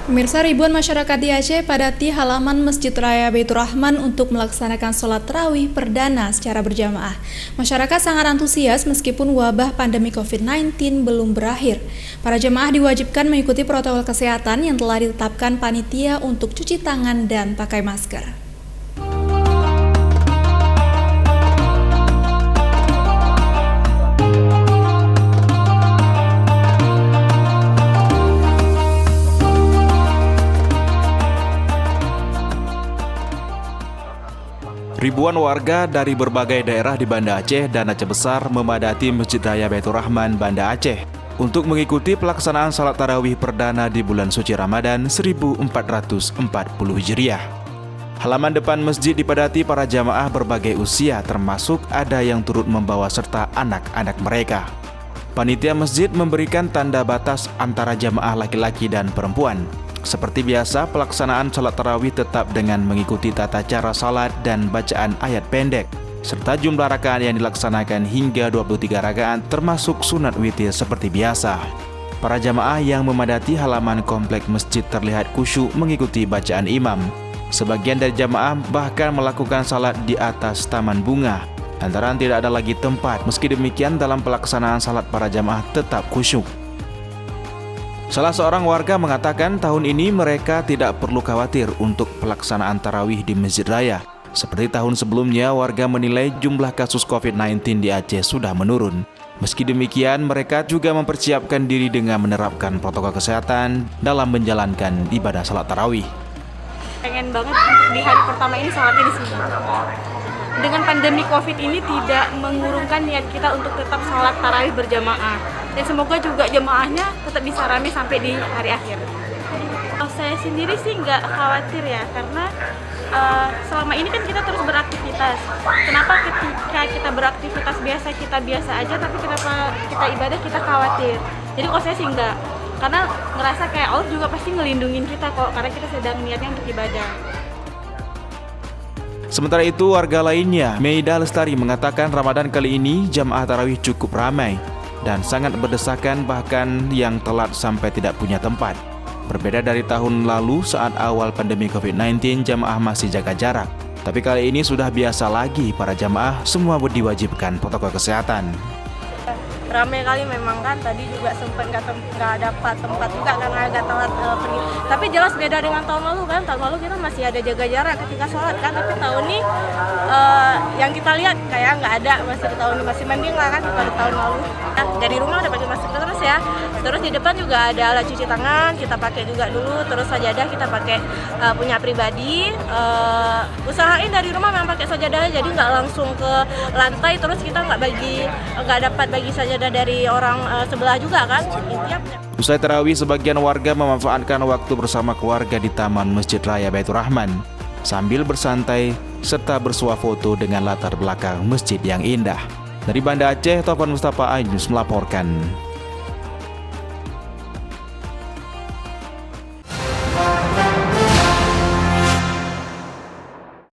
Pemirsa, ribuan masyarakat di Aceh padati halaman Masjid Raya Baitur Rahman untuk melaksanakan sholat tarawih perdana secara berjamaah. Masyarakat sangat antusias meskipun wabah pandemi COVID-19 belum berakhir. Para jemaah diwajibkan mengikuti protokol kesehatan yang telah ditetapkan panitia untuk cuci tangan dan pakai masker. Ribuan warga dari berbagai daerah di Banda Aceh dan Aceh Besar memadati Masjid Raya Baitur Rahman, Banda Aceh untuk mengikuti pelaksanaan salat tarawih perdana di bulan suci Ramadan 1440 Hijriah. Halaman depan masjid dipadati para jamaah berbagai usia, termasuk ada yang turut membawa serta anak-anak mereka. Panitia masjid memberikan tanda batas antara jamaah laki-laki dan perempuan. Seperti biasa, pelaksanaan salat tarawih tetap dengan mengikuti tata cara salat dan bacaan ayat pendek, serta jumlah rakaat yang dilaksanakan hingga 23 rakaat termasuk sunat witir seperti biasa. Para jamaah yang memadati halaman komplek masjid terlihat khusyuk mengikuti bacaan imam. Sebagian dari jamaah bahkan melakukan salat di atas taman bunga, lantaran tidak ada lagi tempat. Meski demikian, dalam pelaksanaan salat para jamaah tetap khusyuk. Salah seorang warga mengatakan tahun ini mereka tidak perlu khawatir untuk pelaksanaan tarawih di Masjid Raya. Seperti tahun sebelumnya, warga menilai jumlah kasus COVID-19 di Aceh sudah menurun. Meski demikian, mereka juga mempersiapkan diri dengan menerapkan protokol kesehatan dalam menjalankan ibadah salat tarawih. Pengen banget untuk di hari pertama ini salatnya di sini. Dengan pandemi COVID ini tidak mengurungkan niat kita untuk tetap salat tarawih berjamaah. Dan semoga juga jemaahnya tetap bisa ramai sampai di hari akhir. Saya sendiri sih nggak khawatir ya, karena selama ini kan kita terus beraktivitas. Kenapa ketika kita beraktivitas kita biasa aja, tapi kenapa kita ibadah kita khawatir? Jadi kalau saya sih nggak, karena ngerasa kayak Allah juga pasti ngelindungin kita kok, karena kita sedang niatnya untuk ibadah. Sementara itu, warga lainnya, Meida Lestari, mengatakan Ramadan kali ini jamaah tarawih cukup ramai dan sangat berdesakan, bahkan yang telat sampai tidak punya tempat. Berbeda dari tahun lalu saat awal pandemi COVID-19, jamaah masih jaga jarak. Tapi kali ini sudah biasa lagi, para jamaah semua diwajibkan protokol kesehatan. Ramai kali memang kan, tadi juga sempat nggak dapat tempat juga karena agak telat pergi. Tapi jelas beda dengan tahun lalu kan, tahun lalu kita masih ada jaga jarak ketika sholat kan, tapi tahun ini yang kita lihat kayak nggak ada, masih di tahun ini masih mending lah kan daripada tahun lalu. Nah, dari rumah udah pakai masker terus ya, terus di depan juga ada alat cuci tangan, kita pakai juga dulu, terus sajadah kita pakai punya pribadi. Usahain dari rumah memang pakai sajadah, jadi nggak langsung ke lantai, terus kita nggak dapat bagi sajadah dari orang sebelah juga kan. Usai tarawih, sebagian warga memanfaatkan waktu bersama keluarga di Taman Masjid Raya Baitur Rahman sambil bersantai serta bersuah foto dengan latar belakang masjid yang indah. Dari Banda Aceh, Taufan Mustafa, iNews melaporkan.